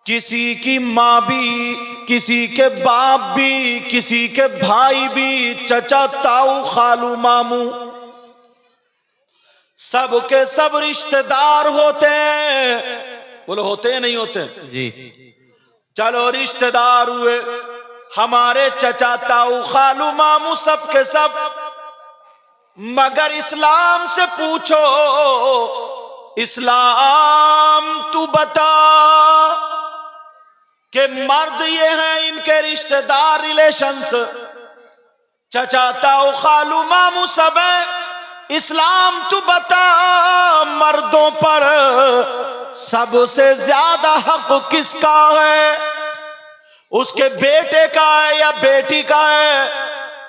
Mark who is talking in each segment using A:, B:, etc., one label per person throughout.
A: किसी की माँ भी, किसी के बाप भी, किसी के भाई भी, चचा ताऊ खालू मामू, सब के सब रिश्तेदार होते हैं। बोलो होते हैं नहीं होते
B: जी।
A: चलो रिश्तेदार हुए हमारे चचा ताऊ खालू मामू सब के सब, मगर इस्लाम से पूछो, इस्लाम तू बता कि मर्द ये हैं इनके रिश्तेदार रिलेशंस, चचा ताऊ खालू मामू सब है, इस्लाम तू बता मर्दों पर सबसे ज्यादा हक किसका है? उसके बेटे का है या बेटी का है?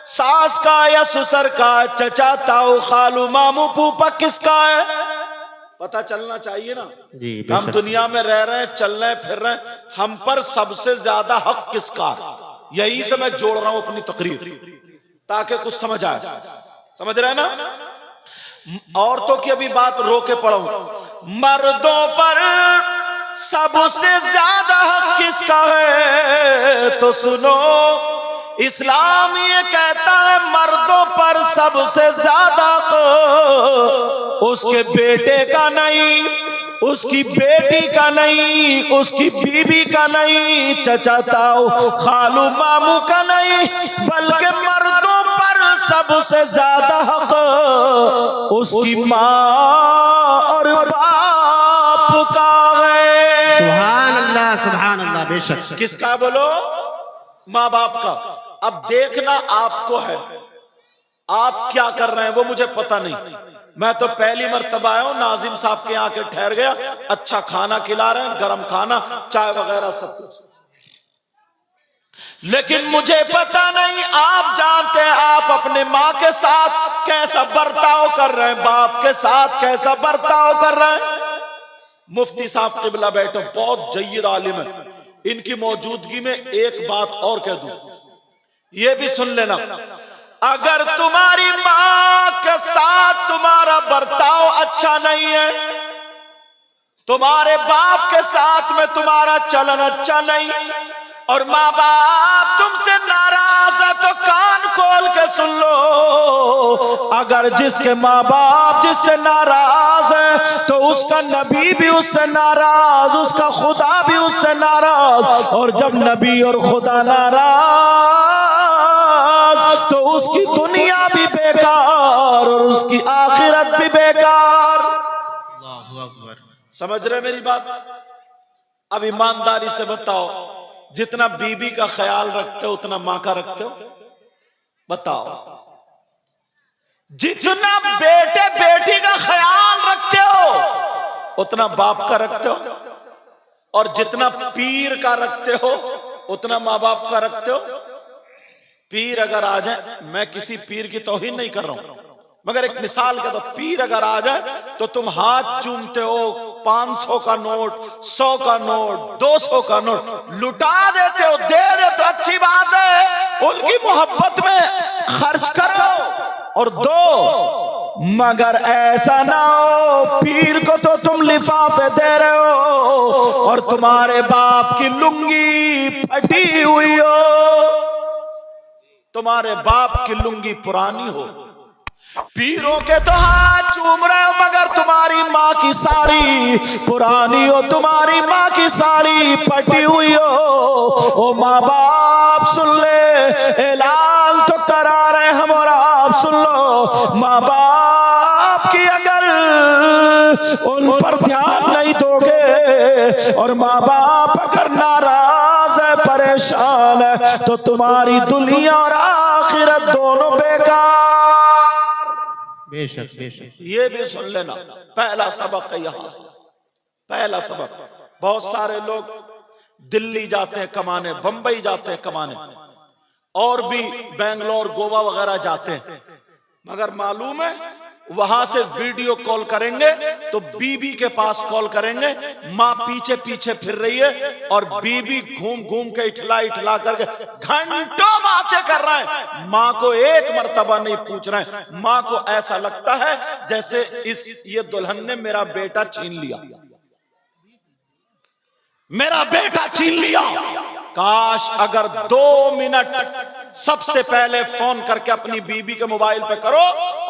A: सास का या ससुर का? चचा ताऊ खालू मामू फूफा किसका है? पता चलना चाहिए ना
B: जी।
A: हम दुनिया में रह रहे हैं, चल रहे हैं, फिर रहे हैं, हम पर सबसे ज्यादा हक किसका है? यही से मैं जोड़ रहा हूं अपनी तकरीर ताकि कुछ समझ आए। समझ रहे हैं ना? औरतों की अभी बात रोके पढ़ाऊं। मर्दों पर सबसे ज्यादा हक किसका है? तो सुनो, इस्लाम ये कहता है मर्दों पर सबसे ज्यादा हक उसके बेटे का नहीं, उसकी बेटी का नहीं, उसकी बीवी का नहीं, चचा ताऊ खालू मामू का नहीं, बल्कि मर्दों पर सबसे ज्यादा हक उसकी माँ और बाप का है।
B: सुभान अल्लाह, सुभान अल्लाह। बेशक।
A: किसका? बोलो, माँ बाप का। अब देखना आपको है, आप क्या कर रहे हैं वो मुझे पता नहीं। मैं तो पहली मर्तबा आया हूं, नाजिम साहब के यहाँ के ठहर गया, अच्छा खाना खिला रहे हैं, गरम खाना, चाय वगैरह सब कुछ, लेकिन मुझे पता नहीं, आप जानते हैं आप अपने माँ के साथ कैसा बर्ताव कर रहे हैं, बाप के साथ कैसा बर्ताव कर रहे हैं। मुफ्ती साहब क़िबला बैठो, बहुत जय्यद आलिम है, इनकी मौजूदगी में एक बात और कह दूं, ये भी सुन लेना। अगर तुम्हारी माँ के साथ तुम्हारा बर्ताव अच्छा नहीं है, तुम्हारे बाप के साथ में तुम्हारा चलन अच्छा नहीं, और माँ बाप तुमसे नाराज है, तो कान खोल के सुन लो, अगर जिसके माँ बाप जिससे नाराज है तो उसका नबी भी उससे नाराज, उसका खुदा भी उससे नाराज, और जब नबी और खुदा नाराज तो उसकी दुनिया भी बेकार और उसकी आखिरत भी बेकार।
B: अल्लाहु अकबर।
A: समझ रहे मेरी बात? अब ईमानदारी से बताओ, जितना बीबी का ख्याल रखते हो उतना माँ का रखते हो? बताओ। जितना बेटे बेटी का ख्याल रखते हो उतना बाप का रखते हो, और जितना पीर का रखते हो उतना माँ बाप का रखते हो। पीर अगर आ जाए, मैं किसी पीर की तौहीन नहीं कर रहा हूं, मगर एक मिसाल के तो पीर अगर आ जाए तो तुम हाथ चूमते हो, 500 का नोट, 100 का नोट, 200 का नोट लुटा देते हो, दे देते हो, अच्छी बात है, उनकी मोहब्बत में खर्च करो और दो, मगर ऐसा ना हो पीर को तो तुम लिफाफे दे रहे हो और तुम्हारे बाप की लुंगी फटी हुई हो, तुम्हारे बाप की लुंगी पुरानी हो। पीरों के तो हाथ चूम रहे हो मगर तुम्हारी माँ की साड़ी पुरानी हो, तुम्हारी माँ की साड़ी फटी हुई हो। ओ माँ बाप सुन ले, ऐलान तो करा रहे हम और आप सुन लो, माँ बाप की अगर उन पर ध्यान नहीं दोगे और माँ बाप अगर नाराज है, परेशान है, तो तुम्हारी दुनिया और आखिरत दोनों बेकार।
B: बेशक बेशक।
A: ये भी सुन लेना, पहला सबक है यहां से, पहला सबक। बहुत सारे लोग दिल्ली जाते हैं कमाने, बंबई जाते हैं कमाने, और भी बेंगलोर गोवा वगैरह जाते हैं, मगर मालूम है वहां से वीडियो कॉल करेंगे तो बीबी के पास कॉल करेंगे, माँ पीछे पीछे फिर रही है और बीबी घूम घूम के इठला इठला करके घंटों बातें कर रहा है, माँ को एक मर्तबा नहीं पूछ रहा है। माँ को ऐसा लगता है जैसे ये दुल्हन ने मेरा बेटा छीन लिया। मेरा बेटा छीन लिया। काश अगर 2 मिनट सबसे पहले फोन करके अपनी बीबी के मोबाइल पे करो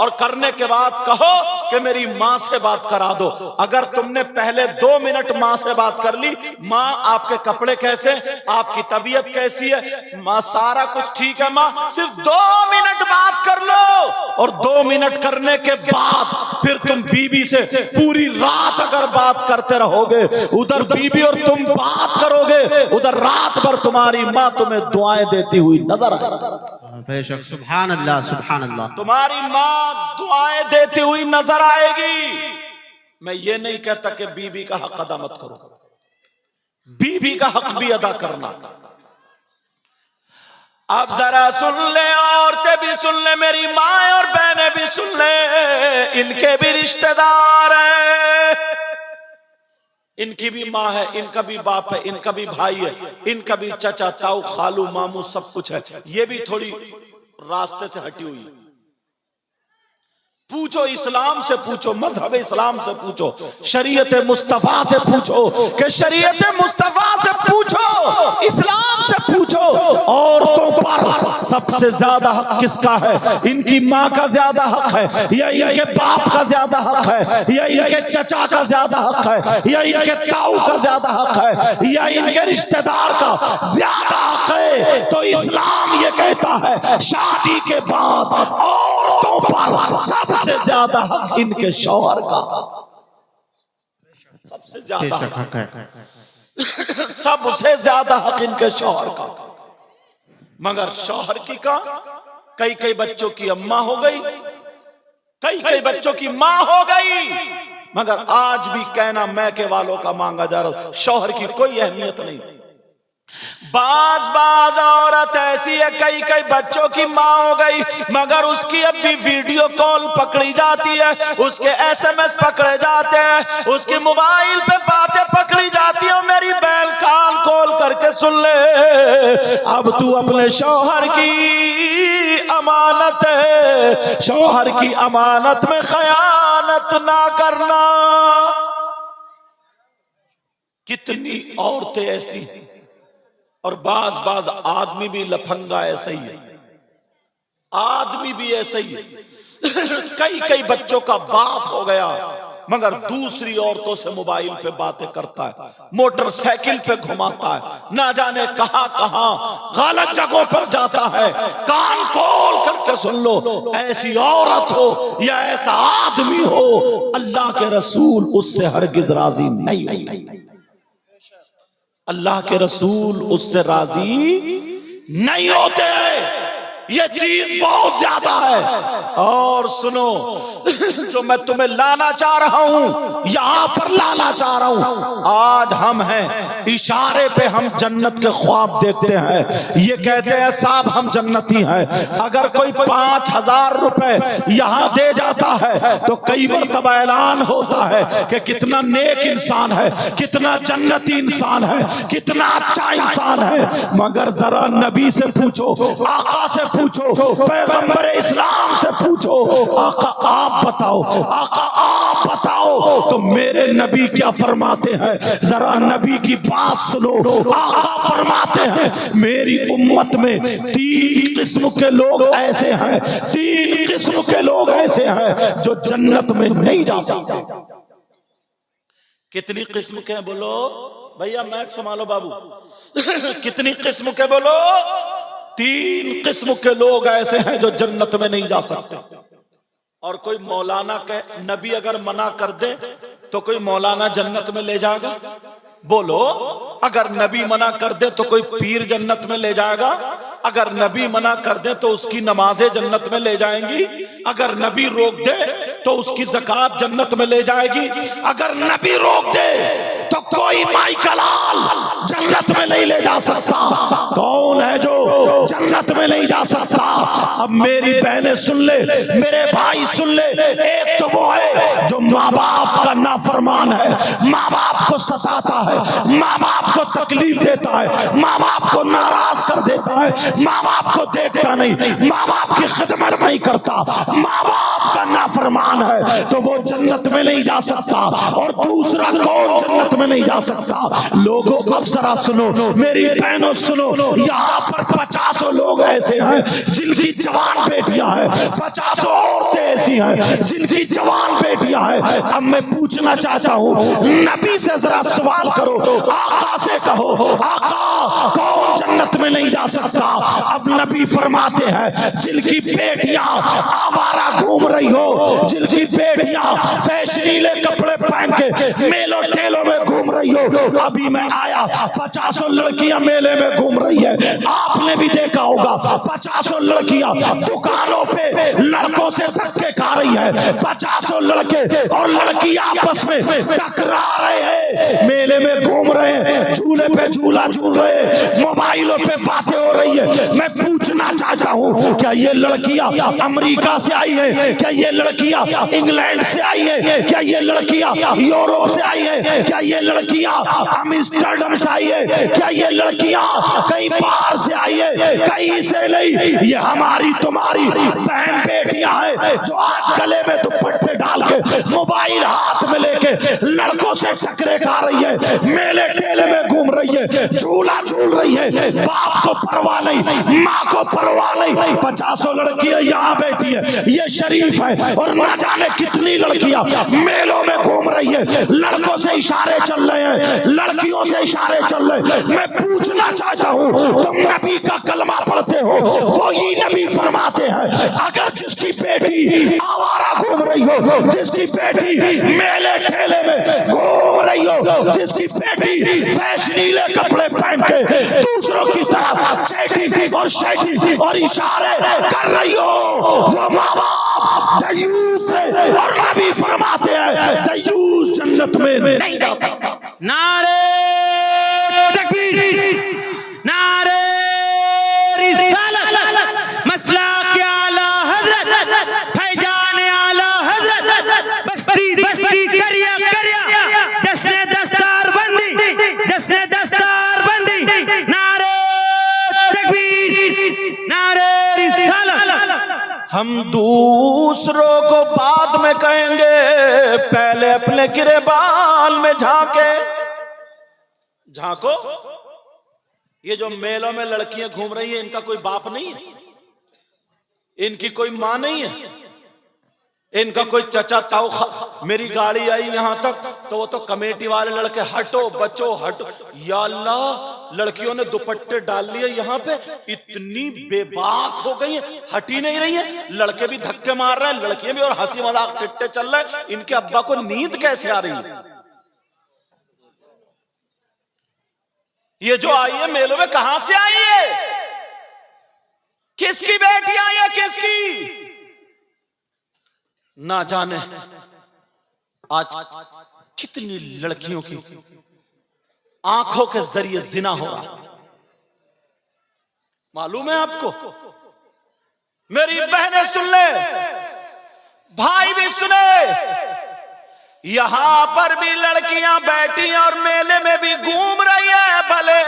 A: और करने के बाद कहो कि मेरी माँ से बात करा दो। अगर तुमने पहले 2 मिनट माँ से बात कर ली, माँ आपके कपड़े कैसे, आपकी तबीयत कैसी है, माँ सारा कुछ ठीक है माँ, सिर्फ 2 मिनट बात कर लो। और 2 मिनट करने के बाद फिर तुम बीबी से पूरी रात अगर बात करते रहोगे, उधर बीबी और तुम बात करोगे, उधर रात भर तुम्हारी माँ तुम्हें दुआएं देती हुई नजर आएगी।
B: बेशक, सुभान अल्लाह, सुभान अल्लाह।
A: तुम्हारी माँ दुआएं देती हुई नजर आएगी। मैं ये नहीं कहता कि बीबी का हक अदा मत करो, बीबी का हक भी अदा करना। अब जरा सुन ले, औरतें भी सुन ले, मेरी माँ और बहनें भी सुन ले, इनके भी रिश्तेदार हैं, इनकी भी माँ है, इनका भी बाप है, इनका भी भाई है, इनका भी चाचा ताऊ खालू मामू सब कुछ है। ये भी थोड़ी रास्ते से हटी हुई है। पूछो, इस्लाम से पूछो, मजहब इस्लाम से पूछो, शरीयत मुस्तफा से पूछो, कि शरीयत मुस्तफा से पूछो, इस्लाम से पूछो, औरतों पर सबसे ज्यादा हक किसका है? इनकी माँ का ज्यादा हक है या इनके बाप का ज्यादा हक है, या इनके चचा का ज्यादा हक है, या इनके ताऊ का ज्यादा हक है, या इनके रिश्तेदार का ज्यादा हक है? तो इस्लाम ये कहता है शादी के बाद औरतों पर सबसे ज्यादा हक इनके शौहर का, सबसे ज्यादा हक है, सबसे ज्यादा हक इनके शौहर का। मगर शौहर की का कई कई बच्चों की अम्मा हो गई, कई कई बच्चों की माँ हो गई, मगर आज भी कहना मैके वालों का मांगा जा रहा, शौहर की कोई अहमियत नहीं। बाज औरत ऐसी है, कई कई बच्चों की माँ हो गई, मगर उसकी अब भी वीडियो कॉल पकड़ी जाती है, उसके SMS पकड़े जाते हैं, उसके मोबाइल पे बातें पकड़ी जाती है। मेरी बहन कान खोल करके सुन ले, अब तू अपने शौहर की अमानत है, शौहर की अमानत में खयानत ना करना। कितनी औरतें ऐसी और बाज आदमी भी लफंगा ऐसा ही है, आदमी भी ऐसा ही है। कई कई बच्चों का बाप हो गया, मगर दूसरी औरतों से मोबाइल पे बातें करता है, मोटरसाइकिल पे घुमाता है, ना जाने कहां कहां गलत जगहों पर जाता है। कान खोल करके सुन लो, ऐसी औरत हो या ऐसा आदमी हो, अल्लाह के रसूल उससे हरगिज राजी नहीं होते, अल्लाह के रसूल उससे राजी नहीं होते हैं। ये चीज बहुत ज्यादा है। और सुनो, जो मैं तुम्हें लाना चाह रहा हूं, यहां पर लाना चाह रहा हूं, आज हम हैं इशारे पे हम जन्नत के ख्वाब देखते हैं, ये कहते हैं साहब हम जन्नती हैं। अगर कोई 5000 रुपए यहां दे जाता है तो कई मरतबा ऐलान होता है कि कितना नेक इंसान है, कितना जन्नती इंसान है, कितना अच्छा इंसान है। मगर जरा नबी से पूछो, आका से पूछो, पैगंबर इस्लाम से पूछो, आका आप बताओ, आका आप बताओ, तो मेरे नबी क्या फरमाते हैं? जरा नबी की बात सुनो। आका फरमाते हैं मेरी उम्मत में 3 किस्म के लोग ऐसे हैं, 3 किस्म के लोग ऐसे हैं जो जन्नत में नहीं जा सकते। कितनी किस्म के बोलो भैया, मैक संभालो बाबू। कितनी किस्म के बोलो? 3 किस्म के लोग ऐसे हैं जो जन्नत में नहीं जा सकते। और कोई मौलाना के नबी अगर मना कर दे तो कोई मौलाना जन्नत में ले जाएगा? बोलो, अगर नबी मना कर दे तो कोई पीर जन्नत में ले जाएगा? अगर नबी मना कर दे तो उसकी नमाजें जन्नत में ले जाएंगी? अगर नबी रोक दे तो उसकी ज़कात जन्नत में ले जाएगी? अगर नबी रोक दे तो कोई माई का लाल जन्नत में नहीं ले जा सकता। कौन है जो जन्नत में नहीं जा सकता। अब मेरी बहनें सुन ले, मेरे भाई सुन ले, एक तो वो है जो माँ बाप का नाफरमान है, माँ बाप को सताता है, माँ बाप को तकलीफ देता है, माँ बाप को नाराज कर देता है, माँ बाप को देखता नहीं, माँ बाप की खिदमत नहीं करता, माँ बाप का नाफरमान है, तो वो जन्नत में नहीं जा सकता। और दूसरा कौन जन्नत में नहीं जा सकता? लोगों अब जरा सुनो, मेरी बहनों सुनो, यहाँ पर 50 लोग ऐसे हैं जिनकी जवान बेटियां हैं, 50 औरतें ऐसी हैं जिनकी जवान बेटियां हैं। अब मैं पूछना चाहता हूँ, नबी से जरा सवाल करो, आका से कहो, आका कौन जन्नत में नहीं जा सकता? अब नबी फरमाते हैं जिनकी बेटियां आवारा घूम रही हो, जिनकी बेटियां फैशनीले कपड़े पहन के मेलों टेलों में घूम रही हो। अभी मैं आया, 50 लड़कियां मेले में घूम रही है, आपने भी देखा होगा 50 लड़कियां दुकानों पे लड़कों से धक्के खा रही है, 50 लड़के और लड़कियां आपस में टकरा रहे हैं, मेले में घूम रहे हैं, झूले पे झूला झूल रहे हैं, मोबाइलों पे बातें हो रही है। मैं पूछना चाहता हूँ, क्या ये लड़कियां अमेरिका से आई है? क्या ये लड़कियां इंग्लैंड से आई है? क्या ये लड़कियां यूरोप से आई है? क्या ये लड़कियां एम्स्टर्डम से आई है? क्या ये लड़कियां कहीं बाहर से आई है? कहीं से नहीं, ये हमारी तुम्हारी बहन बेटियां हैं जो आज गले में दुपट्टे डाल के मोबाइल हाथ में लेके लड़कों से टकरे खा रही है, मेले टेले में घूम रही है, झूला झूल रही है, बाप को परवाह नहीं, माँ को परवाह नहीं। 50 लड़कियां यहाँ बैठी है, ये शरीफ है, और ना जाने कितनी लड़कियां मेलों में घूम रही है, लड़कों से इशारे चल रहे हैं, लड़कियों से इशारे चल रहे हैं। मैं पूछना चाहता हूँ, तुम नबी का कलमा पढ़ते हो, वही नबी फरमाते हैं अगर जिसकी बेटी आवारा घूम रही हो, जिसकी बेटी मेले ठेले में घूम रही हो, जिसकी बेटी फैशनीले कपड़े पहन के दूसरों की तरफ चैटिंग और शैटिंग और इशारे कर रही हो, वो माँ बाप दयूस है, और नबी फरमाते हैं दयूस जन्नत में नहीं जा सकता।
C: नारे तकबीर, नारे रिसालत, मसला के आला हजरत, फैजान आला हजरत, बस्ती बस्ती करिया करिया, जश्न दस्तार बंदी, जश्न दस्तार बंदी, नारे तकबीर, नारे रिसालत।
A: हम दूसरों को बाद में कहेंगे, पहले अपने गिरेबान में झांके। झांको, ये जो मेलों में लड़कियां घूम रही है, इनका कोई बाप नहीं है, इनकी कोई मां नहीं है, इनका कोई चचा ताऊ। मेरी गाड़ी आई यहां तक तो वो तो कमेटी वाले लड़के, हटो बच्चों हटो, या अल्लाह लड़कियों ने दुपट्टे डाल लिए यहाँ पे, इतनी बेबाक हो गई है, हट ही नहीं रही है, लड़के भी धक्के मार रहे हैं, लड़कियां भी, और हंसी मजाक टिट्टे चल रहे हैं। इनके अब्बा को नींद कैसे आ रही है? ये जो आई है मेलों में कहां से आई है? किसकी बेटी आई है? किसकी? ना जाने आज कितनी लड़कियों की आंखों के जरिए जिना हो रहा, मालूम है आपको? मेरी बहनें सुन ले, भाई भी सुने, यहां पर भी लड़कियां बैठी और मेले में भी घूम रही है, भले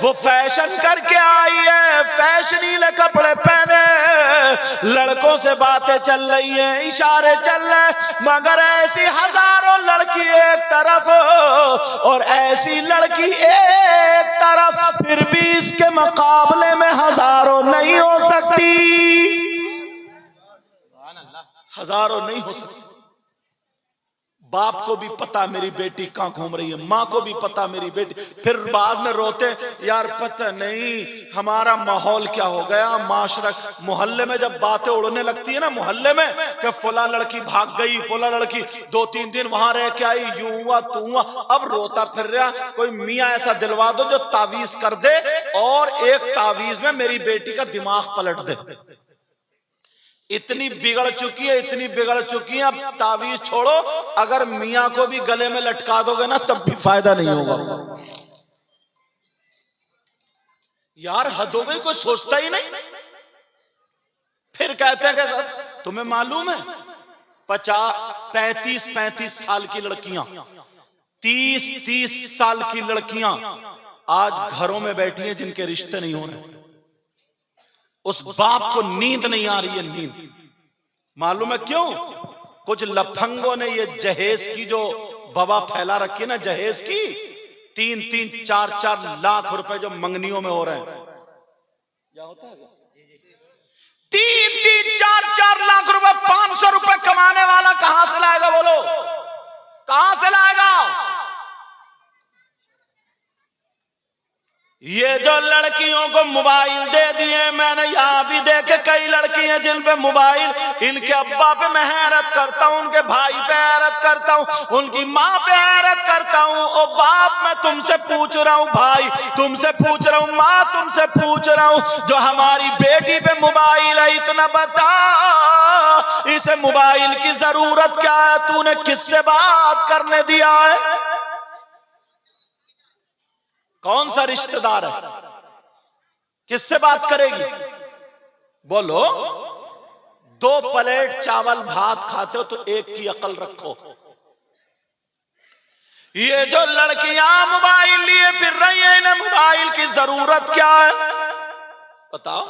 A: वो फैशन करके आई है, फैशनीले कपड़े पहने, लड़कों से बातें चल रही हैं, इशारे चल रहे, मगर ऐसी हजारों लड़की एक तरफ और ऐसी लड़की एक तरफ, फिर भी इसके मुकाबले में हजारों नहीं हो सकती, हजारों नहीं हो सकती। बाप को भी पता मेरी बेटी कहां घूम रही है, माँ को भी पता मेरी बेटी, फिर बाद में रोते यार पता नहीं हमारा माहौल क्या हो गया, माशरा मोहल्ले में जब बातें उड़ने लगती है ना मोहल्ले में कि फला लड़की भाग गई, फला लड़की 2-3 दिन वहां रह के आई, यूं हुआ तू हुआ, अब रोता फिर रहा। कोई मियाँ ऐसा दिलवा दो जो तावीज कर दे और एक तावीज में मेरी बेटी का दिमाग पलट दे। इतनी बिगड़ चुकी है, इतनी बिगड़ चुकी है, अब तावीज छोड़ो, अगर मियां को भी गले में लटका दोगे ना तब भी फायदा नहीं होगा। यार हद हो गई, कोई सोचता ही नहीं। फिर कहते हैं कि सर तुम्हें मालूम है 35 साल की लड़कियां, 30 साल की लड़कियां आज घरों में बैठी हैं जिनके रिश्ते नहीं हो रहे। उस बाप को नींद नहीं आ रही है, नींद। मालूम है क्यों? कुछ लफंगों ने ये जहेज की जो बवा फैला रखी है ना, जहेज की 3-3, 4-4 लाख रुपए जो मंगनियों में हो रहे हैं। क्या होता है? 3-3, 4-4 लाख रुपए, 500 रुपए कमाने वाला कहां से लाएगा? बोलो कहां से लाएगा? ये जो लड़कियों को मोबाइल दे दिए, मैंने यहां भी देखे कई लड़की हैं जिन पे मोबाइल, इनके अब्बा पे मैं हैरत करता हूं, उनके भाई पे हैरत करता हूं, उनकी माँ पे हैरत करता हूं। ओ बाप मैं तुमसे पूछ रहा हूं, भाई तुमसे पूछ रहा हूं, माँ तुमसे पूछ रहा हूं, जो हमारी बेटी पे मोबाइल है, इतना बता इसे मोबाइल की जरूरत क्या है? तूने किससे बात करने दिया है? कौन सा रिश्तेदार है? किससे बात करेगी? बोलो। 2 प्लेट चावल भात खाते हो तो एक की अकल रखो। ये जो लड़कियां मोबाइल लिए फिर रही हैं, इन्हें मोबाइल की जरूरत क्या है? बताओ।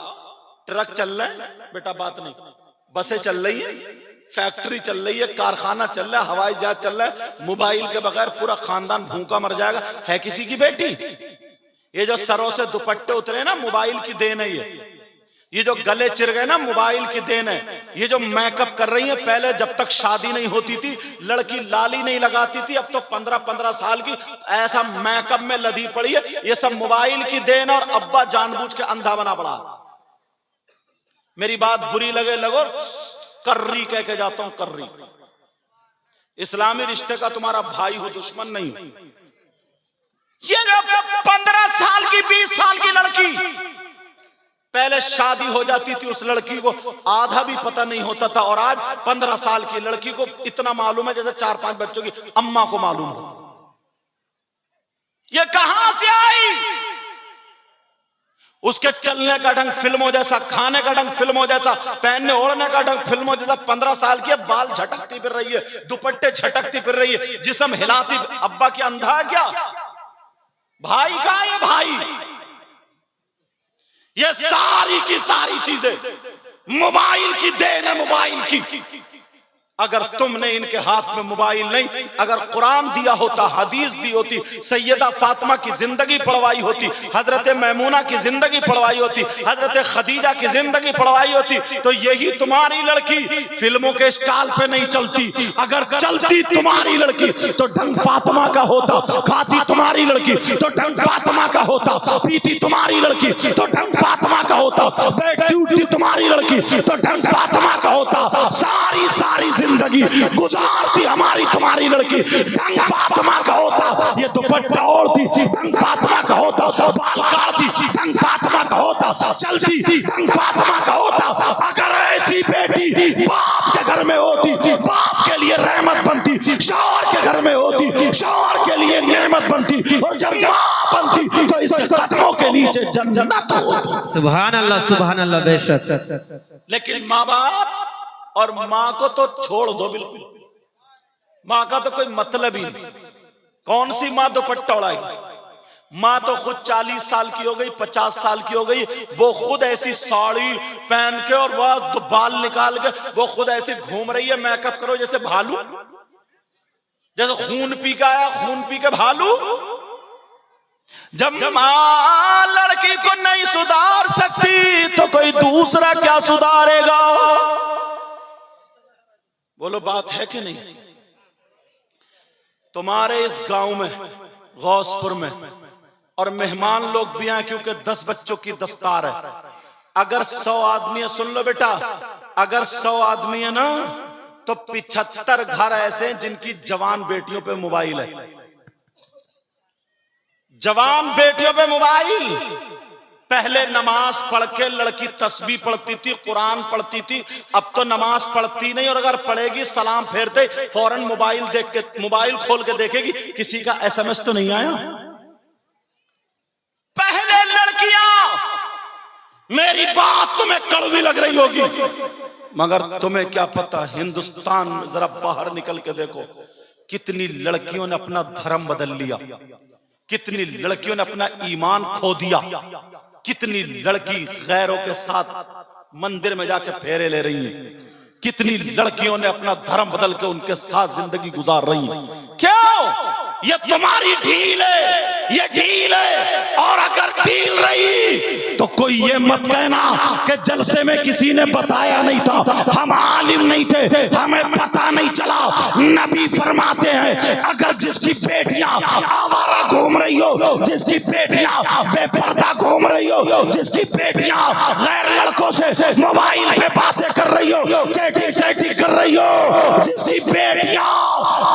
A: ट्रक चल रहे हैं बेटा, बात नहीं, बसें चल रही है, फैक्ट्री चल रही है, कारखाना चल रहा है, हवाई जहाज चल रहा है। मोबाइल के बगैर पूरा खानदान भूखा मर जाएगा। है किसी की बेटी? ये जो सरों से दुपट्टे उतरे ना, मोबाइल की देन है। ये जो गले चिर गए ना, मोबाइल की देन है। ये जो मेकअप कर रही है, पहले जब तक शादी नहीं होती थी लड़की लाली नहीं लगाती थी, अब तो 15-15 साल की ऐसा मेकअप में लदी पड़ी है। ये सब मोबाइल की देन, और अब्बा जानबूझ के अंधा बना पड़ा। मेरी बात बुरी लगे लगो, कर्री कह के जाता हूं, कर्री। इस्लामी रिश्ते का तुम्हारा भाई हो, दुश्मन नहीं। ये 15 साल की 20 साल की लड़की, पहले शादी हो जाती थी, उस लड़की को आधा भी पता नहीं होता था, और आज 15 साल की लड़की को इतना मालूम है जैसे 4-5 बच्चों की अम्मा को मालूम हो। ये कहां से आई? उसके चलने का ढंग फिल्मों जैसा, खाने का ढंग फिल्मों जैसा, पहनने ओढ़ने का ढंग फिल्मों जैसा। 15 साल की बाल झटकती फिर रही है, दुपट्टे झटकती फिर रही है, जिस्म हिलाती। अब्बा की अंधा है क्या? भाई का है भाई? ये सारी की सारी चीजें मोबाइल की देन है, मोबाइल की। अगर तुमने इनके हाथ में मोबाइल नहीं, अगर कुरान दिया होता, हदीस दी होती, सैयदा फातिमा की जिंदगी पढ़वाई होती, हजरत मैमूना की जिंदगी पढ़वाई होती, हजरत खदीजा की जिंदगी पढ़वाई होती, तो यही तुम्हारी लड़की फिल्मों के स्टाइल पे नहीं चलती। अगर चलती तुम्हारी लड़की तो ढंग फातिमा का होता, खाती तुम्हारी लड़की तो ढंग फातिमा का होता, पीती तुम्हारी लड़की तो ढंग फातिमा का होता, बैठती उठती तुम्हारी लड़की तो ढंग फातिमा का होता। सारी सारी जिंदगी गुजारती हमारी तुम्हारी लड़की ढंग फातिमा का होता। ये दुपट्टा ओढ़ती ढंग फातिमा का होता, बाल काटती ढंग फातिमा का होता, चलती ढंग फातिमा का होता। अगर ऐसी बेटी बाप के घर में होती, बाप के लिए रहमत बनती, शौहर के घर में होती, शौहर के लिए नेमत बनती, और जब माँ बनती तो इसके कदमों के नीचे जन्नत होती।
C: सुभान अल्लाह, सुभान अल्लाह, बेशक।
A: लेकिन माँ बाप और माँ को तो छोड़ दो, बिल्कुल माँ का तो कोई मतलब ही नहीं। कौन सी माँ दुपट्टा उड़ाएगी? माँ तो खुद 40 साल की हो गई, 50 साल की हो गई, वो खुद ऐसी साड़ी पहन के और वह बाल निकाल के वो खुद ऐसी घूम रही है, मेकअप करो जैसे भालू, जैसे खून पी के आया, खून पी के भालू। जब माँ लड़की को नहीं सुधार सकती तो कोई दूसरा क्या सुधारेगा? बोलो बात है कि नहीं? तुम्हारे इस गांव में, गौसपुर में, और मेहमान लोग भी हैं क्योंकि 10 बच्चों की दस्तार है। अगर 100 आदमी है, सुन लो बेटा, अगर 100 आदमी है ना तो 75 घर ऐसे हैं जिनकी जवान बेटियों पे मोबाइल है। जवान बेटियों पे मोबाइल। पहले नमाज पढ़ के लड़की तस्बीह पढ़ती थी, कुरान पढ़ती थी, अब तो नमाज पढ़ती नहीं, और अगर पढ़ेगी सलाम फेरते फौरन मोबाइल देख के, मोबाइल खोल के देखेगी किसी का SMS तो नहीं आया। पहले लड़कियां मेरी बात तुम्हें कड़वी लग रही होगी, मगर तुम्हें क्या पता, हिंदुस्तान में जरा बाहर निकल के देखो, कितनी लड़कियों ने अपना धर्म बदल लिया, कितनी लड़कियों ने अपना ईमान खो दिया, कितनी लड़की गैरों के साथ मंदिर में जाके फेरे ले रही हैं, कितनी लड़कियों ने अपना धर्म बदल के उनके साथ जिंदगी गुजार रही हैं। क्यों? ये तुम्हारी ढील है, ये ढील है। और अगर ढील रही तो कोई ये मत कहना कि जलसे में किसी ने बताया नहीं था, हम आलिम नहीं थे, हमें पता नहीं चला। नबी फरमाते हैं, अगर जिसकी बेटियां आवारा घूम रही हो, जिसकी बेटियां बेपर्दा घूम रही हो, जिसकी बेटियां गैर लड़कों से मोबाइल पे बातें कर रही हो, चैटिंग कर रही हो, जिसकी बेटियां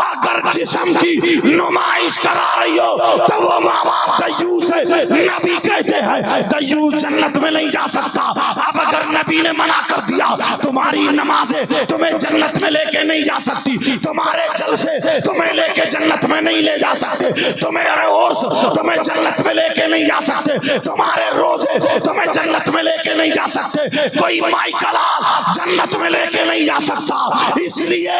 A: अगर जिस्म की नुमाइश करा रही हो, तो वो माँ बाप दयूस है। नबी कहते हैं दयूस जन्नत में नहीं जा सकता। अब अगर नबी ने मना कर दिया, तुम्हारी नमाजें तुम्हें जन्नत में लेके नहीं जा सकती, तुम्हारे जलसे तुम्हें लेके जन्नत में नहीं ले जा सकते, तुम्हारे उर्स तुम्हें जन्नत में लेके नहीं जा सकते, तुम्हारे रोजे तुम्हें जन्नत में लेके नहीं जा सकते, कोई माई कलाल जन्नत में लेके नहीं जा सकता। इसलिए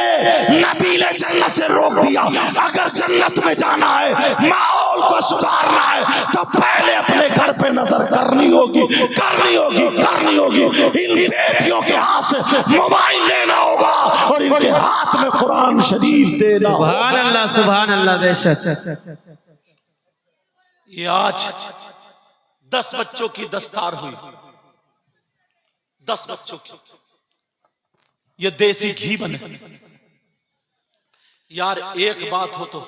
A: नबी ने जन्नत से रोक दिया। अगर जन्नत में जाना है, माहौल को सुधारना है, तो पहले अपने घर पे नजर करनी होगी, करनी होगी, करनी होगी। इन बेटियों के हाथ से मोबाइल लेना होगा और इनके हाथ में कुरान शरीफ देना।
C: सुभान अल्लाह, सुभान अल्लाह, बेशक।
A: ये आज 10 बच्चों की दस्तार हुई, 10 बच्चों की, ये देसी घी बने। यार एक बात हो तो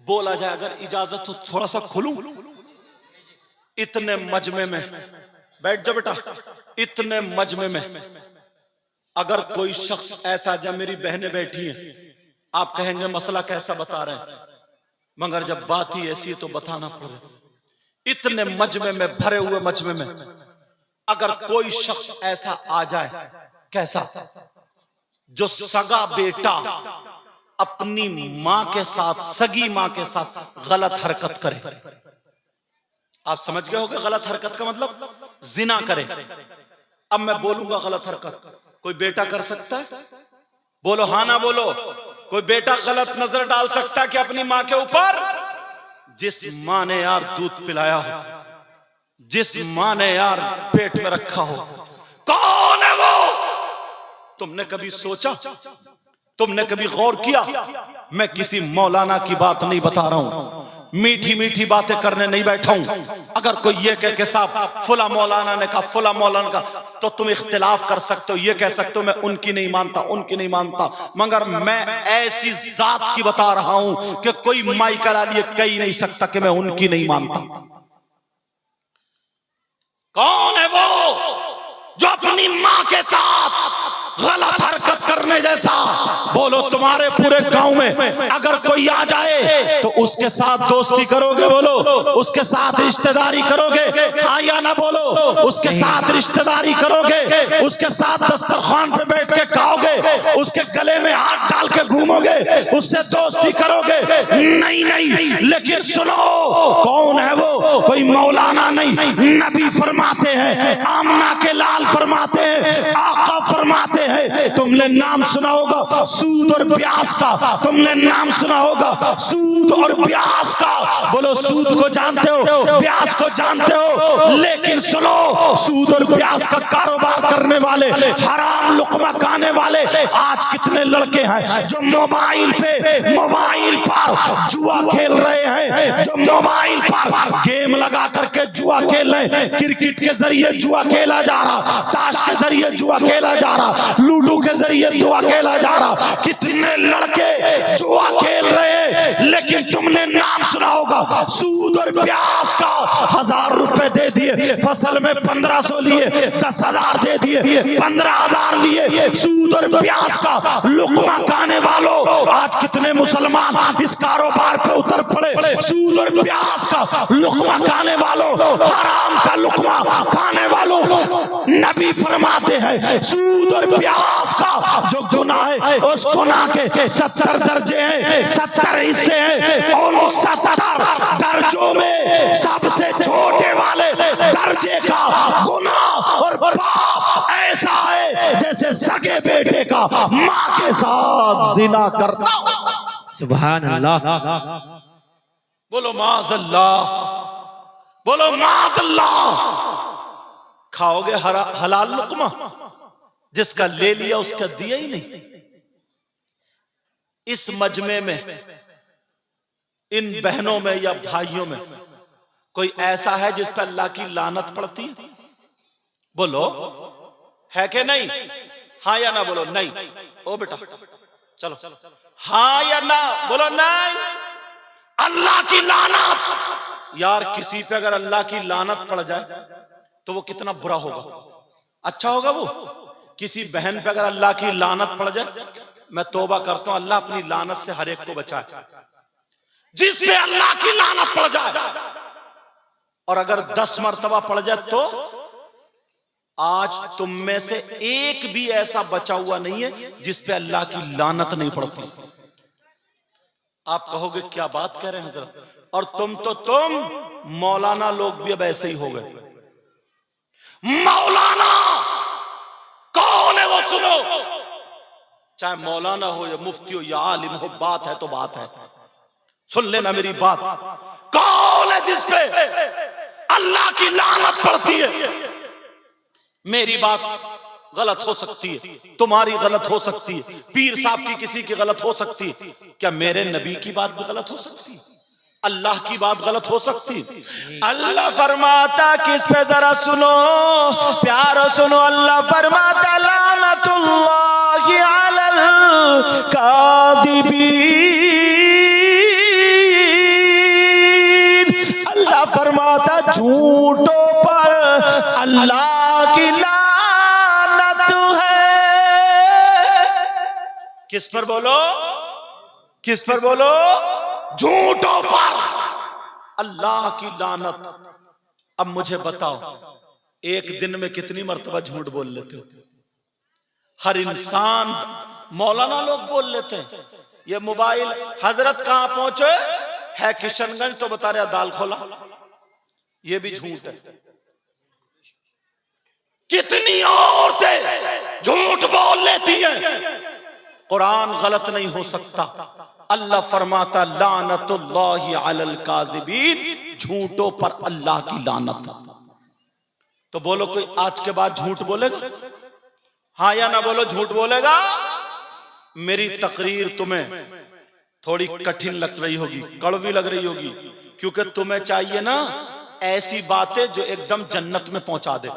A: बोला जाए, अगर इजाजत हो थोड़ा सा खुलूं। इतने मजमे में बैठ जाओ बेटा, इतने मजमे में अगर कोई शख्स ऐसा, जब मेरी बहनें बैठी हैं, आप कहेंगे मसला कैसा बता रहे हैं, मगर जब बात ही ऐसी है तो बताना पड़े। इतने मजमे में, भरे हुए मजमे में अगर कोई शख्स ऐसा आ जाए, कैसा, जो सगा बेटा अपनी मां के साथ, सगी मां के साथ गलत हरकत करे। आप समझ गए होंगे गलत हरकत का मतलब, जिना करे। अब मैं बोलूंगा गलत हरकत, कोई बेटा कर सकता है? बोलो हाँ ना बोलो। कोई बेटा गलत नजर डाल सकता है कि अपनी मां के ऊपर? जिस मां ने यार दूध पिलाया हो, जिस मां ने यार पेट में रखा हो, कौन है वो? तुमने कभी सोचा, तुमने कभी गौर किया? मैं किसी मौलाना की बात नहीं बता रहा हूं, मीठी मीठी बातें करने नहीं बैठा हूं। अगर कोई ये कह के साफ फुला मौलाना ने कहा, फुला मौलाना का, तो तुम इख्तिलाफ कर सकते हो, ये कह सकते हो मैं उनकी नहीं मानता, उनकी नहीं मानता, मगर मैं ऐसी जात की बता रहा हूं कि कोई माई करा लिए कह नहीं सकता कि मैं उनकी नहीं मानता। कौन है वो जो अपनी मां के साथ गलत हरकत करने जैसा? बोलो तुम्हारे पूरे गांव में अगर कोई आ जाए तो उसके साथ दोस्ती करोगे? बोलो उसके साथ रिश्तेदारी करोगे? हाँ या ना बोलो। उसके साथ रिश्तेदारी करोगे? उसके साथ दस्तरखान पे बैठ के खाओगे? उसके गले में हाथ डाल के घूमोगे? उससे दोस्ती करोगे? नहीं नहीं। लेकिन सुनो, कौन है वो? कोई मौलाना नहीं, नबी फरमाते हैं, आमना के लाल फरमाते हैं, आका फरमाते हैं। तुमने नाम सुना होगा सूद और ब्याज का, तुमने नाम सुना होगा सूद और ब्याज का। बोलो सूद को जानते हो, ब्याज को जानते हो, लेकिन सुनो, सूद और ब्याज का कारोबार करने वाले, हराम लुकमा खाने वाले आज कितने लड़के हैं जो मोबाइल पर जुआ खेल रहे हैं, जो मोबाइल पर गेम लगा करके जुआ खेल रहे हैं। क्रिकेट के जरिए जुआ खेला जा रहा, ताश के जरिए जुआ खेला जा रहा, लूडो के जरिए जुआ खेला जा रहा। कितने लड़के जुआ खेल रहे हैं, लेकिन तुमने नाम सुना होगा सूद और ब्याज का। 1000 रुपए दे दिए, फसल में 1500 लिए, 10,000 दे दिए, 15,000 लिए। सूद और ब्याज का लुकमा खाने वालों, आज कितने मुसलमान इस कारोबार पे उतर पड़े। सूद और ब्याज का लुकमा खाने वालों, हराम का लुकमा खाने वालों, नबी फरमाते हैं सूद और ब्याज का जो गुनाह है, उस गुनाह के 70 दर्जे हैं, 70 हिस्से हैं, और 70 दर्जों में सबसे छोटे वाले दर्जे का गुनाह और पाप ऐसा है जैसे सगे बेटे का माँ के साथ जिना करना।
C: सुभान अल्लाह।
A: बोलो माज़अल्लाह, बोलो माज़अल्लाह। खाओगे हलाल लुक़मा, जिसका ले लिया उसका दिया ही नहीं। इस मजमे में, इन बहनों में या भाइयों में कोई ऐसा है जिस पर अल्लाह की लानत पड़ती है? बोलो, है कि नहीं? हाँ या ना बोलो। नहीं। ओ बेटा चलो, हाँ या ना बोलो। नहीं। अल्लाह की लानत। यार किसी पे अगर अल्लाह की लानत पड़ जाए तो वो कितना बुरा होगा? अच्छा होगा वो? किसी बहन पे अगर अल्लाह की लानत पड़ जाए, मैं तौबा करता हूं अल्लाह अपनी लानत से हर एक को बचाए। जिस पे अल्लाह की लानत पड़ जाए, और अगर 10 मर्तबा पड़ जाए तो आज तुम में से एक भी ऐसा बचा हुआ नहीं है जिस पे अल्लाह की लानत नहीं पड़ती। आप कहोगे क्या बात कह रहे हैं हजरत? और तुम मौलाना लोग भी अब ऐसे ही हो गए। मौलाना कौन है वो सुनो, चाहे मौलाना हो या मुफ्ती हो या आलिम हो, बात है तो बात है। सुन लेना मेरी बात। कौन है जिस पे अल्लाह की लानत पड़ती है? मेरी बात गलत हो सकती है, तुम्हारी गलत हो सकती है, पीर साहब की किसी की गलत हो सकती है, क्या मेरे नबी की बात भी गलत हो सकती है? अल्लाह की बात गलत हो सकती है? अल्लाह फरमाता, किस पे जरा सुनो प्यारो, सुनो। अल्लाह फरमाता लानतुल्लाहि अलल कादिबीन। अल्लाह फरमाता झूठों पर अल्लाह की लानत है। किस पर बोलो? किस पर बोलो? झूठों पर अल्लाह की लानत। अब मुझे बताओ, एक दिन में कितनी मर्तबा झूठ बोल लेते हो? हर इंसान, मौलाना लोग बोल लेते हैं। ये मोबाइल हजरत कहां पहुंचे है? किशनगंज, तो बता रहे दाल खोला। ये भी झूठ है। कितनी औरतें झूठ बोल लेती हैं। कुरान गलत नहीं हो सकता। अल्लाह फरमाता लानतुल्लाहि अलल काज़िबीन, झूठों पर अल्लाह की लानत। तो बोलो, कोई आज के बाद झूठ बोलेगा? हाँ या ना बोलो, झूठ बोलेगा? मेरी तकरीर तुम्हें थोड़ी कठिन लग रही होगी, कड़वी लग रही होगी, क्योंकि तुम्हें चाहिए ना ऐसी बातें जो एकदम जन्नत में पहुंचा दे,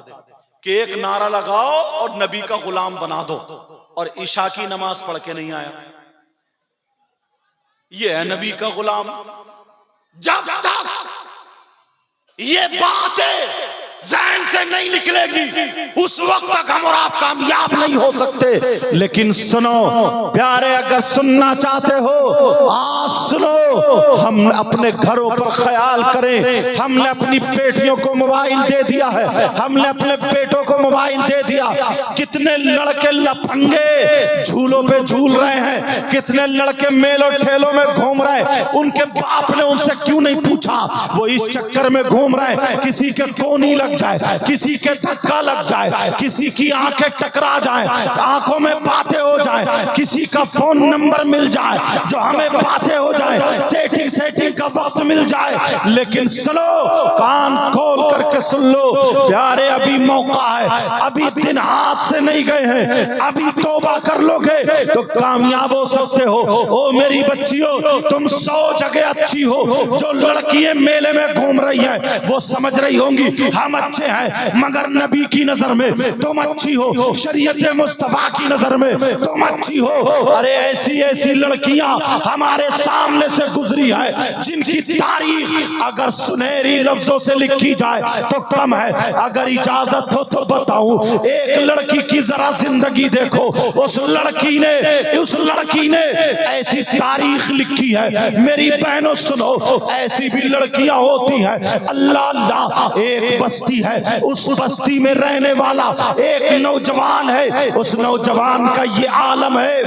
A: कि एक नारा लगाओ और नबी का गुलाम बना दो, और ईशा की नमाज पढ़ के नहीं आया, ये है नबी का गुलाम। जब तक ये बातें ज़हन से नहीं निकलेगी उस वक्त तक हम और आप कामयाब नहीं हो सकते। लेकिन सुनो प्यारे, अगर सुनना चाहते हो आज सुनो। हम अपने घरों पर ख्याल करें। हमने अपनी बेटियों को मोबाइल दे दिया है, हमने अपने बेटों को मोबाइल दे दिया। कितने लड़के लफंगे झूलों पे झूल रहे हैं, कितने लड़के मेलों ठेलों में घूम रहे हैं। उनके बाप ने उनसे क्यों नहीं पूछा? वो इस चक्कर में घूम रहे हैं, किसी के कोनी लग जाए, किसी के धक्का लग जाए, किसी की आंखें टकरा जाए, आंखों में बातें हो जाए, किसी का फोन नंबर मिल जाए जो हमें बातें हो जाए, चैटिंग सेटिंग का वक्त मिल जाए। लेकिन सुनो, कान खोल करके सुन लो प्यारे, अभी मौका है, अभी दिन हाथ से नहीं गए हैं, अभी तौबा कर लोगे तो कामयाब हो सकते हो। ओ मेरी बच्चियों, तुम 100 जगह अच्छी हो, जो लड़कियां मेले में घूम रही है वो समझ रही होंगी हम अच्छे हैं, मगर नबी की नजर में तुम अच्छी हो, शरीयत मुस्तफा की नजर में तुम अच्छी हो। अरे ऐसी ऐसी लड़कियां हमारे सामने से गुजरी है जिनकी तारीख अगर सुनहरी लफ्जों से लिखी जाए तो कम है। अगर इजाजत हो तो बताऊं, एक लड़की की जरा जिंदगी देखो, उस लड़की ने ऐसी तारीख लिखी है। मेरी बहनों सुनो, ऐसी भी लड़कियां होती हैं। अल्लाह अल्लाह, एक बस्ती बस्ती है, उस बस्ती में रहने वाला एक नौजवान है, उस नौजवान का ये आलम है,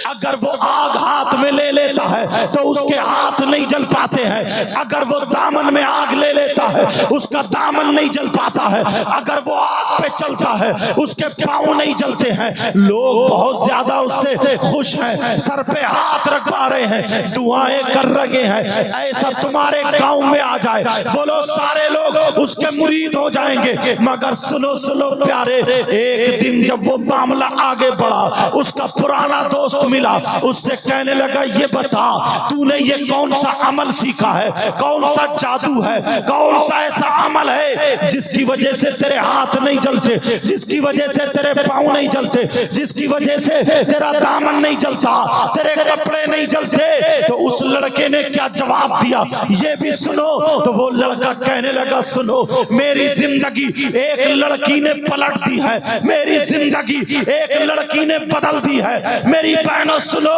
A: अगर वो आग हाथ में ले लेता है तो उसके हाथ नहीं जल पाते हैं, अगर वो दामन में आग ले लेता है उसका दामन नहीं जल पाता है, अगर वो आग पे चलता है उसके पांव नहीं जलते हैं। लोग बहुत ज्यादा उससे खुश हैं, सर पे हाथ रख पा रहे हैं, दुआएं कर रहे हैं, ऐसा तुम्हारे गांव में आ जाए, बोलो सारे लोग उसके मुरीद हो जाएंगे। मगर सुनो सुनो प्यारे, एक दिन जब वो मामला आगे बढ़ा, उसका पुराना दोस्त मिला, उससे कहने लगा ये बता तूने ये कौन सा अमल सीखा है, कौन सा जादू है, कौन सा ऐसा अमल है जिसकी वजह से तेरे हाथ नहीं जलते, जिसकी वजह से तेरे पांव नहीं जलते, जिसकी वजह से तेरा दामन नहीं जलता, तेरे कपड़े नहीं जलते। तो उस लड़के ने क्या जवाब दिया ये भी सुनो। तो वो लड़का कहने लगा सुनो, मेरी जिंदगी एक लड़की ने पलट दी है, मेरी जिंदगी एक लड़की ने बदल दी है। मेरी बहनों सुनो,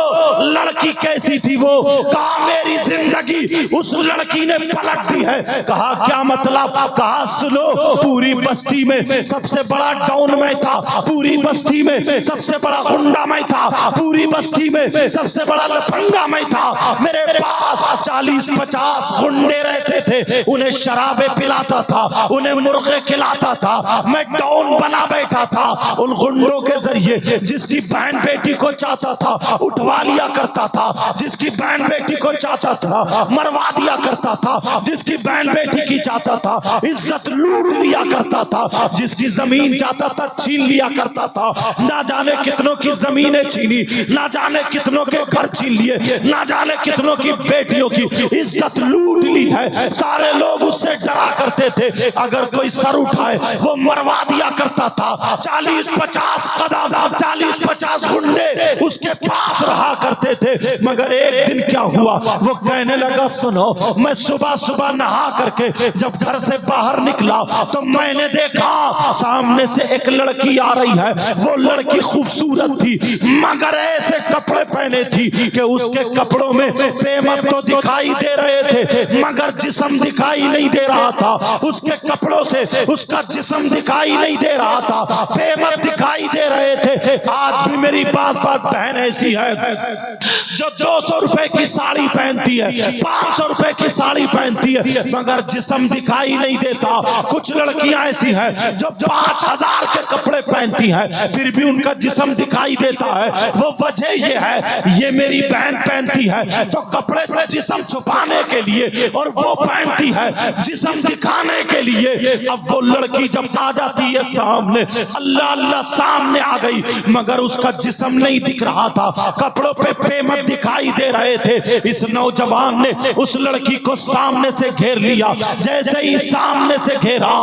A: लड़की कैसी थी वो? कहा मेरी जिंदगी उस लड़की ने पलट दी है। कहा क्या मतलब? कहा सुनो, पूरी बस्ती में सबसे बड़ा डॉन मैं था, पूरी बस्ती में सबसे बड़ा गुंडा मैं था, पूरी बस्ती में सबसे बड़ा लफंगा मैं था। मेरे पास 40-50 गुंडे रहते थे, उन्हें शराबे पिलाता था, उन्हें मुर्गे खिलाता था, मैं डॉन बना बैठा था। उन गुंडों के जरिए जिसकी बहन बेटी को चाहता था उठवा लिया करता था, जिसकी बहन बेटी को चाहता था मरवा दिया करता था, जिसकी बहन बेटी की चाहता था इज्जत लूट लिया करता था, जिसकी जमीन चाहता था छीन लिया करता था। ना जाने कितनों की जमीनें छीनी, ना जाने कितनों के घर छीन लिए, ना जाने कितनों की बेटियों की इज्जत लूट ली है। सारे लोग उससे डरा करते थे, अगर कोई सर उठाए वो मरवा दिया करता था। 40-50 कदम, 40-50 गुंडे उसके पास रहा करते थे। मगर एक दिन क्या हुआ, वो कहने लगा सुनो, मैं सुबह सुबह नहा करके जब घर से बाहर निकला तो मैंने देखा सामने से एक लड़की आ रही है। वो लड़की खूबसूरत थी, मगर ऐसे कपड़े पहने थी कि उसके कपड़ों में पेमत तो दिखाई दे रहे थे मगर जिस्म दिखाई नहीं दे रहा था। उसके कपड़ों से उसका जिस्म दिखाई नहीं दे रहा था, पेमत दिखाई दे रहे थे। आज भी मेरी बात बहन ऐसी है जो 200 रुपए की साड़ी पहनती है, 500 रुपए की साड़ी पहनती है, मगर जिस्म दिखाई नहीं देता। कुछ लड़कियां ऐसी हैं जो 5000 के कपड़े पहनती हैं फिर भी उनका जिस्म दिखाई देता है। वो वजह ये है, ये मेरी बहन पहनती है तो कपड़े जिस्म छुपाने के लिए, और वो पहनती है जिस्म दिखाने के लिए। अब वो लड़की जब आ जाती है सामने, अल्लाह अल्लाह सामने आ गई, मगर उसका जिस्म नहीं दिख रहा था, कपड़ों पे पेमत दिखाई दे रहे थे। इस नौजवान ने उस लड़की को सामने से घेर लिया। जैसे ही सामने से घेरा,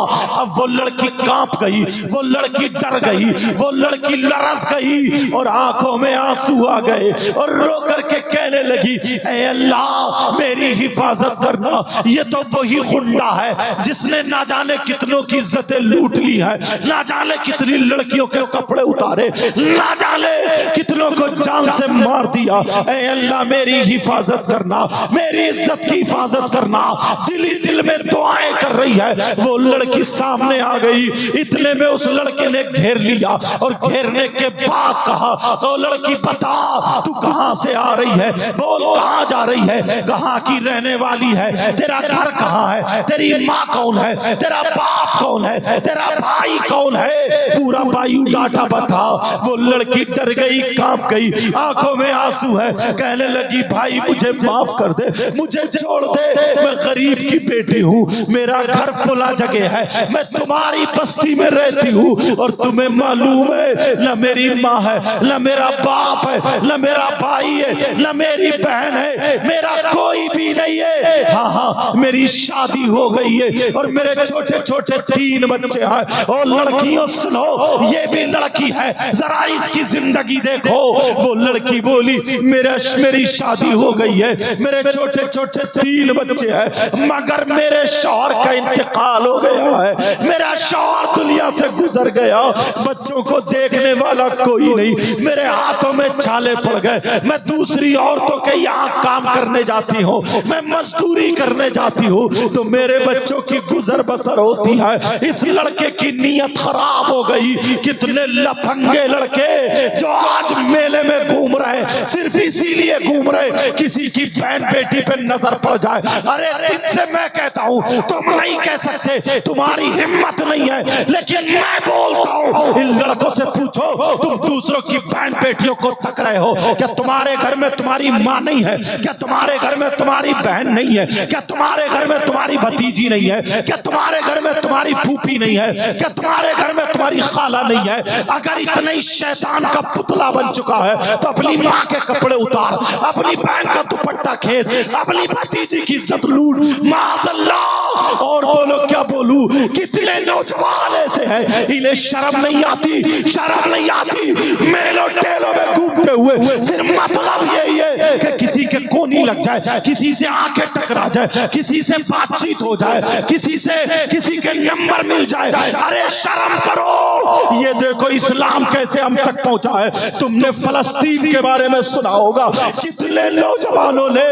A: अब वो लड़की कांप गई, वो लड़की डर गई, वो लड़की लरस गई और आंखों में आंसू आ गए और रो करके कहने लगी, ऐ अल्लाह मेरी हिफाजत करना, ये तो वही गुंडा है जिसने ना जाने कितनों की इज्जतें लूट ली है, ना जाने कितनी लड़कियों के कपड़े उतारे, ना जाने कितनों को जान से मार दिया। ऐ अल्लाह मेरी हिफाजत करना, मेरी इज्जत की हिफाजत करना। दिल ही दिल में दुआएं कर रही है। वो लड़की सामने आ गई, इतने में उस लड़के ने घेर लिया और घेरने के बाद कहा, तो लड़की बता तू कहां से आ रही है, बोल कहां जा रही है, कहां की रहने वाली है, तेरा घर कहां है, तेरी माँ कौन है, तेरा बाप कौन है, तेरा भाई कौन है, पूरा बायोडाटा बता। वो लड़की डर गई, कांप गई, आंखों में आंसू है, कहने लगी भाई मुझे माफ कर दे, मुझे छोड़ दे, मैं गरीब की बेटी हूँ, मेरा घर फुला जगह है, मैं तुम्हारी बस्ती में रहती हूँ और तुम्हें मालूम है न मेरी माँ है, न मेरा बाप है, न मेरा भाई है, न मेरी बहन है, मेरा कोई भी नहीं है। हाँ हाँ मेरी शादी हो गई है और मेरे छोटे छोटे 3 बच्चे हैं। और लड़कियों सुनो, ये भी लड़की है, जरा इसकी जिंदगी देखो। वो लड़की बोली मेरी शादी हो गई है, मेरे छोटे छोटे 3 बच्चे हैं, मगर मेरे शौहर का इंतकाल हो गया है, मेरा शौहर दुनिया से गुजर गया, बच्चों को देखने वाला कोई नहीं, मेरे हाथों में छाले पड़ गए, मैं दूसरी औरतों के यहाँ काम करने जाती हूँ, मैं मजदूरी करने जाती जाती हूँ तो मेरे बच्चों की गुजर बसर होती है। इस लड़के की नीयत खराब हो गई। कितने लफंगे लड़के जो आज मेले में घूम रहे, सिर्फ इसीलिए घूम रहे किसी की बहन बेटी पे नजर पड़ जाए। अरे इनसे मैं कहता हूँ तुम नहीं कह सकते, तुम्हारी हिम्मत नहीं है, लेकिन मैं बोलता हूँ इन लड़कों से पूछो, तुम दूसरों की बहन बेटियों को तक रहे हो क्या? तुम्हारे घर में तुम्हारी माँ नहीं है क्या? तुम्हारे घर में तुम्हारी बहन नहीं है क्या? तुम्हारे घर में तुम्हारी भतीजी नहीं है क्या? तुम्हारे घर में तुम्हारी फूफी नहीं है क्या? तुम्हारे घर में तुम्हारी खाला नहीं है? अगर इतना ही शैतान का पुतला बन चुका है तो अपनी माँ के कपड़े उतार, अपनी बहन का दुपट्टा खेद, अपनी भतीजी की इज्जत लूट, माज़अल्लाह। और बोलो क्या बोलूं, कितने नौजवान ऐसे हैं इन्हें शर्म नहीं आती, शर्म नहीं आती, मेलों टेलों में घूमते हुए सिर्फ मतलब यही है कि किसी के कोनी लग जाए, किसी से आंखें टकरा जाए, किसी से बातचीत हो जाए, किसी के नंबर मिल जाए। अरे शर्म करो। ये देखो इस्लाम कैसे हम तक पहुंचा है। तुमने फलस्तीन के बारे में सुना होगा, कितने नौजवानों ने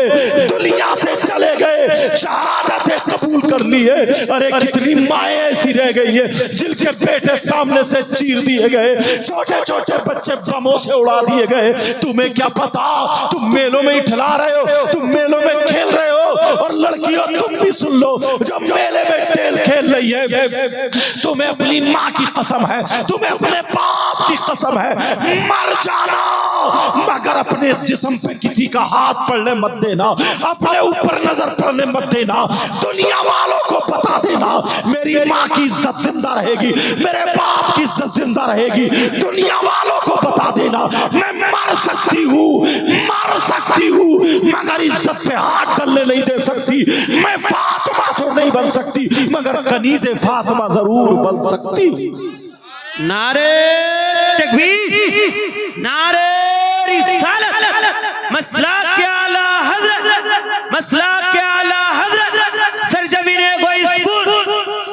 A: दुनिया से चले गए, शहादतें कबूल कर ली है। अरे कितनी माएँ ऐसी रह गई है जिनके बेटे सामने से चीर दिए गए, छोटे छोटे बच्चे बमों से उड़ा दिए गए। तुम्हें क्या पता, तुम मेलों में ही ठला रहे हो, तुम मेलों में खेल रहे हो। और लड़कियों तुम भी सुन लो, जो मेले में टेल खेल रही है, तुम्हें अपनी माँ की कसम है, तुम्हें अपने बाप की कसम है, मर जाना मगर अपने जिस्म पे किसी का हाथ पड़ने मत देना, अपने ऊपर नजर पड़ने मत देना। दुनिया वालों को बता देना मेरी माँ की इज्जत जिंदा रहेगी, मेरे बाप की इज्जत जिंदा रहेगी। दुनिया वालों को बता देना मैं मर सकती हूँ मगर इज्जत पे हाथ डालने नहीं दे सकती। मैं फातिमा तो नहीं बन सकती मगर कनीज़े फातिमा जरूर बन सकती।
C: नारे तकबीर, नारे रिसालत, मसलाक के आला हज़रत, मसलाक के आला हज़रत, सरजमीने गोइसपुर,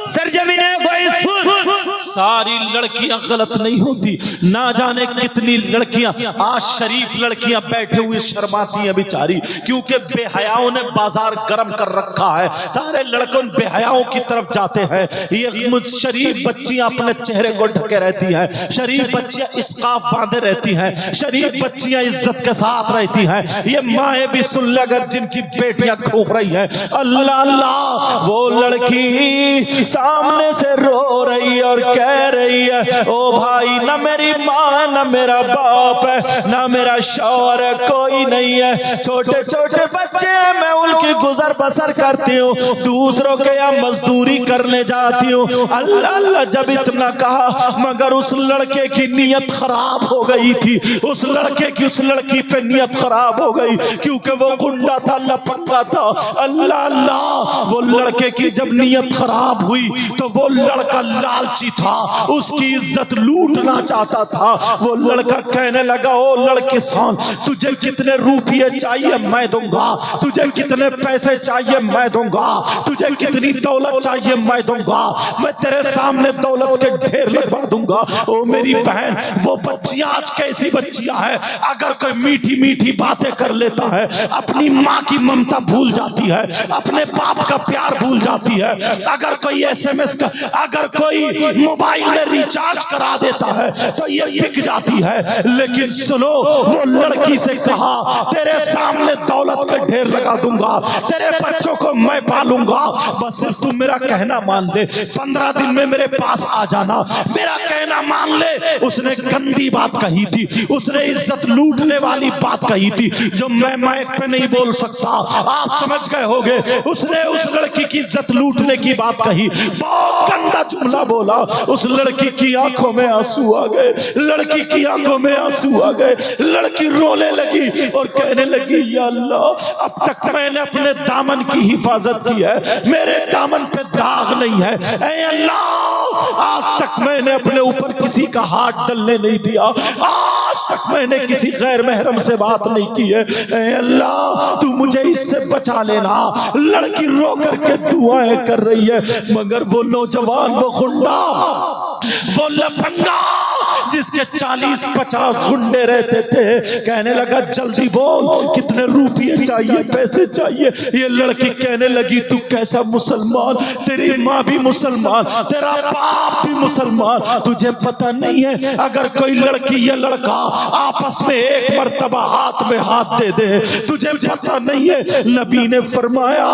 C: सरजमीने गोइसपुर।
A: सारी लड़कियां गलत नहीं होती, ना जाने कितनी लड़कियां आज शरीफ लड़कियां बैठे हुए शर्माती हैं बेचारी, क्योंकि बेहयाओं ने बाजार गर्म कर रखा है। सारे लड़कों बेहयाओं की तरफ जाते हैं। ये शरीफ बच्चियां अपने चेहरे को ढके रहती हैं, शरीफ बच्चियां स्कार्फ बांधे रहती हैं, शरीफ बच्चियां इज्जत के साथ रहती हैं। ये माएँ भी सुन ले अगर जिनकी बेटियां घूम रही हैं, अल्लाह अल्लाह, वो लड़की सामने से रो रही और कह रही है ओ भाई, ना मेरी माँ ना मेरा बाप है ना मेरा शौहर है, कोई नहीं है, छोटे छोटे बच्चे हैं, मैं उनकी गुजर बसर करती हूँ, दूसरों के यहाँ मजदूरी करने जाती हूँ। अल्लाह अल्लाह जब इतना कहा मगर उस लड़के की नीयत खराब हो गई थी, उस लड़के की उस लड़की पे नीयत खराब हो गई क्योंकि वो गुंडा था, लपंगा था। अल्लाह अल्लाह, वो लड़के की जब नीयत खराब हुई तो वो लड़का लालची था, उसकी इज्जत लूटना चाहता था। वो लड़का कहने लगा ओ लड़के सुन, तुझे कितने रुपये चाहिए मैं दूंगा, तुझे कितने पैसे चाहिए मैं दूंगा, तुझे कितनी दौलत चाहिए मैं दूंगा, मैं तेरे सामने दौलत के ढेर लगवा दूंगा। ओ मेरी बहन, वो बच्चियां आज कैसी बच्चियां हैं, अगर कोई मीठी मीठी बातें कर लेता है, अपनी माँ की ममता भूल जाती है, अपने बाप का प्यार भूल जाती है, अगर कोई SMS का, अगर कोई मोबाइल में रिचार्ज करा देता है तो ये बिक जाती है। लेकिन सुनो, वो लड़की से कहा तेरे सामने दौलत के ढेर लगा दूंगा, तेरे बच्चों को मैं पालूंगा, बस सिर्फ तुम मेरा कहना मान ले, 15 दिन में मेरे पास आ जाना, मेरा कहना मान ले। उसने गंदी बात कही थी, उसने इज्जत लूटने वाली बात कही थी जो मैं माइक पे नहीं बोल सकता, आप समझ गए होंगे। उसने उस लड़की की इज्जत लूटने की बात कही, बहुत गंदा जुमला बोला। उस लड़की की आंखों में आंसू आ गए, लड़की की आंखों में आंसू आ गए, लड़की रोने लगी और कहने लगी या अल्लाह, अब तक मैंने अपने दामन की हिफाजत की है, मेरे दामन पे दाग नहीं है, ऐ अल्लाह आज तक मैंने अपने ऊपर किसी का हाथ डालने नहीं दिया, आज तक मैंने किसी गैर महरम से बात नहीं की है, ऐ अल्लाह तू मुझे इससे बचा लेना। लड़की रो करके दुआएं कर रही है मगर वो नौजवान, वो गुंडा, वो लफंगा जिसके 40-50 गुंडे रहते थे। कहने लगा जल्दी बोल कितने रुपये चाहिए, पैसे चाहिए। ये लड़की कहने लगी तू कैसा मुसलमान, तेरी माँ भी मुसलमान, तेरा बाप भी मुसलमान, तुझे पता नहीं है अगर कोई लड़की या लड़का आपस में एक मर्तबा हाथ में हाथ दे दे, तुझे पता नहीं है नबी ने फरमाया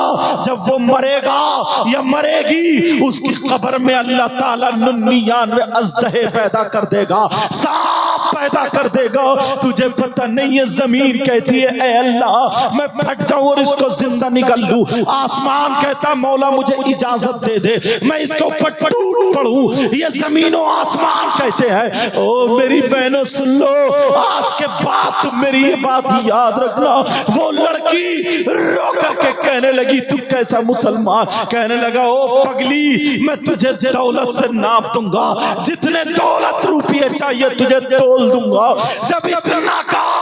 A: जब वो मरेगा या मरेगी उसकी कब्र में अल्लाह ताला 99 अज़दहे पैदा कर देगा, सांप पैदा कर देगा। तुझे पता नहीं है जमीन कहती है ऐ अल्लाह मैं फट जाऊं और इसको जिंदा निकल लूं, आसमान कहता मौला मुझे इजाजत दे दे मैं इसके ऊपर टूट पड़ूं। ये जमीन और आसमान कहते हैं। ओ मेरी बहनों सुन लो, आज के बाद तुम मेरी ये बात याद रखना। वो लड़की रो करके कहने लगी तू कैसा मुसलमान, कहने लगा ओ पगली मैं तुझे दौलत से नाप दूंगा, जितने दौलत रुपये चाहिए तुझे तोल दूंगा। जब इतना कहा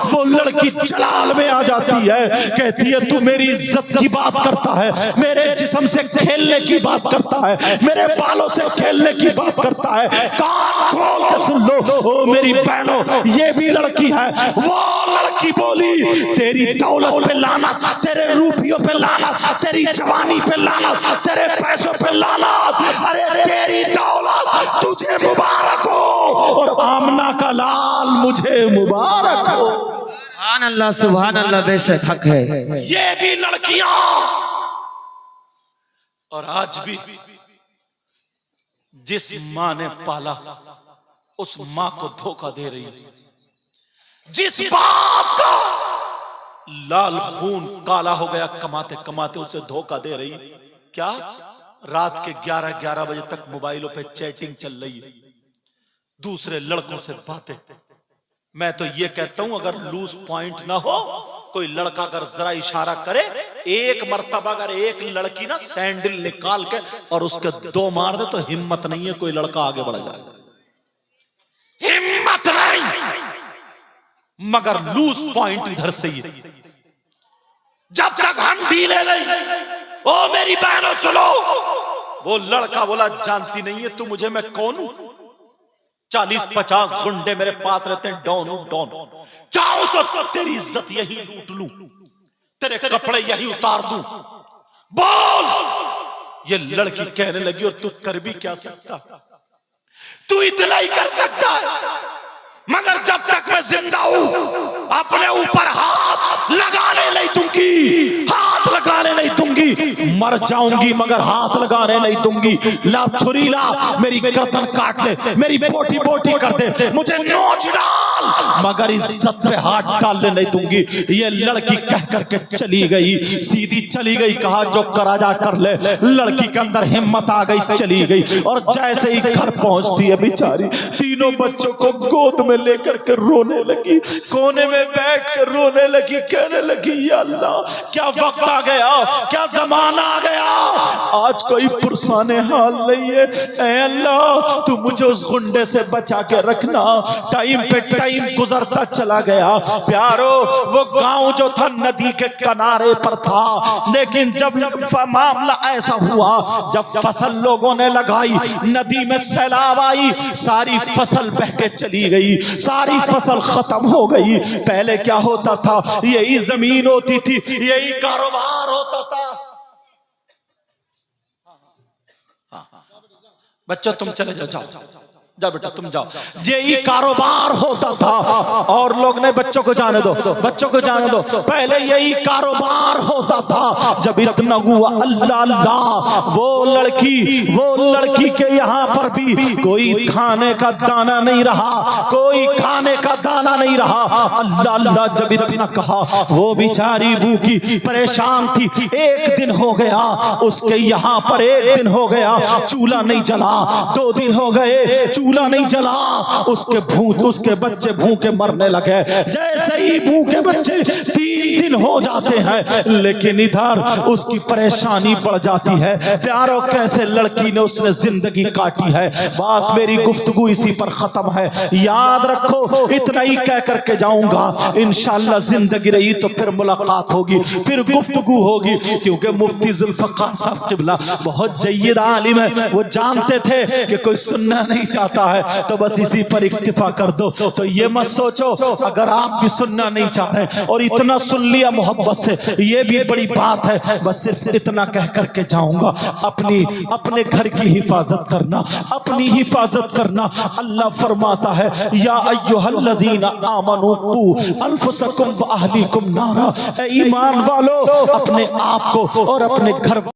A: वो लड़की जलाल में आ जाती है, कहती है तू मेरी इज्जत की बात करता है, मेरे जिस्म से खेलने की बात करता है, मेरे बालों से खेलने की बात करता है। कान खोल के सुन लो ओ मेरी बहनों, ये भी लड़की है। वो लड़की बोली तेरी दौलत पे लानत, तेरे रुपयों पे लानत, तेरी जवानी पे लानत, तेरे पैसों पे लानत, अरे तेरी दौलत तुझे मुबारक हो और आमना का लाल मुझे मुबारक हो।
C: सुभान अल्लाह, बेशक हक है।
A: ये भी लड़कियां और आज भी जिस मां ने पाला उस मां को धोखा दे रही है, जिस बाप का लाल खून काला हो गया कमाते कमाते उसे धोखा दे रही। क्या रात के 11-11 बजे तक मोबाइलों पे चैटिंग चल रही है, दूसरे लड़कों से बातें। मैं तो ये कहता हूं अगर लूज पॉइंट ना हो, कोई लड़का अगर जरा इशारा करे, एक मर्तबा अगर एक लड़की ना सैंडल निकाल के और उसके 2 मार दे तो हिम्मत नहीं है कोई लड़का आगे बढ़ जाएगा, हिम्मत नहीं। मगर लूज पॉइंट इधर से ही, जब तक हम ढीले नहीं। ओ मेरी बहनों सुनो, वो लड़का बोला जानती नहीं है तू मुझे, मैं कौन हूं? 40-50 गुंडे मेरे पास रहते हैं, डॉन डॉन, चाहो तो तेरी इज्जत यही लूट लूं, तेरे कपड़े यही उतार दूं, बोल। ये लड़की कहने लगी और तू कर भी क्या सकता, तू इतना ही कर सकता है, मगर जब तक मैं जिंदा हूं अपने ऊपर हाथ लगाने नहीं दूंगी, हाथ लगाने नहीं दूंगी। मर जाऊंगी मगर हाथ लगाने नहीं दूंगी। ला छुरी ला, मेरी गर्दन काट ले, मेरी बोटी बोटी कर दे, मुझे नोच डाल, मगर इज्जत पे हाथ डालने नहीं दूंगी। ये लड़की कह करके चली गई, सीधी चली गई, कहा जो करा जा कर ले। लड़की के अंदर हिम्मत आ गई, चली गई और जैसे ही घर पहुंचती है बेचारी तीनों बच्चों को गोद में लेकर के रोने लगी, कोने में बैठ कर रोने लगी, कहने लगी या अल्लाह क्या वक्त आ गया, क्या जमाना आ गया, आज कोई पुरसाने हाल नहीं है। ऐ अल्लाह तू मुझे उस गुंडे से बचा के रखना। टाइम पे टाइम गुजरता चला गया। प्यारो वो गांव जो था नदी के किनारे पर था, लेकिन जब मामला ऐसा हुआ, जब फसल लोगों ने लगाई, नदी में सैलाब आई, सारी फसल बह के चली गई, सारी फसल खत्म हो गई। पहले क्या होता था, यही जमीन होती थी, यही कारोबार होता था। बच्चों तुम चले जाओ, जाओ बेटा तुम जाओ। यही कारोबार होता था और लोग ने बच्चों को जाने दो, बच्चों को जाने दो। पहले यही कारोबार होता था। जब इतना हुआ अल्लाह अल्लाह, वो लड़की के यहाँ पर भी कोई खाने का दाना नहीं रहा, कोई खाने का दाना नहीं रहा। अल्लाह अल्लाह जब इतना कहा, वो बेचारी भूखी परेशान थी। एक दिन हो गया उसके यहाँ पर, एक दिन हो गया चूल्हा नहीं जला, 2 दिन हो गए चूल्हा नहीं जला, उसके बच्चे भूखे मरने लगे। जैसे ही गरीबों के बच्चे 3 दिन हो जाते हैं, लेकिन इधर उसकी परेशानी बढ़ जाती है। प्यारो कैसे लड़की ने उसने जिंदगी काटी है। बस मेरी गुफ्तगू इसी पर खत्म है। याद रखो, इतना ही कह करके जाऊंगा। इंशाअल्लाह जिंदगी रही तो फिर मुलाकात होगी, फिर गुफ्तगू होगी, क्योंकि मुफ्ती जुल्फकार साहब क़िबला बहुत जय्यद आलिम है। वो जानते थे कि कोई सुनना नहीं चाहता है तो बस इसी पर इक्तिफा कर दो। तो ये मत सोचो अगर आप भी सुनना नहीं चाह रहे और इतना सुन लिया मोहब्बत से, ये भी बड़ी बात है। बस सिर्फ इतना कह करके जाऊंगा, अपने घर की हिफाजत करना, अपनी हिफाजत करना। अल्लाह फरमाता है या अय्युहल्लज़ीना आमनू कू अनफुसकुम व अहलीकुम नारा। ईमान वालो, अपने आप को और अपने घर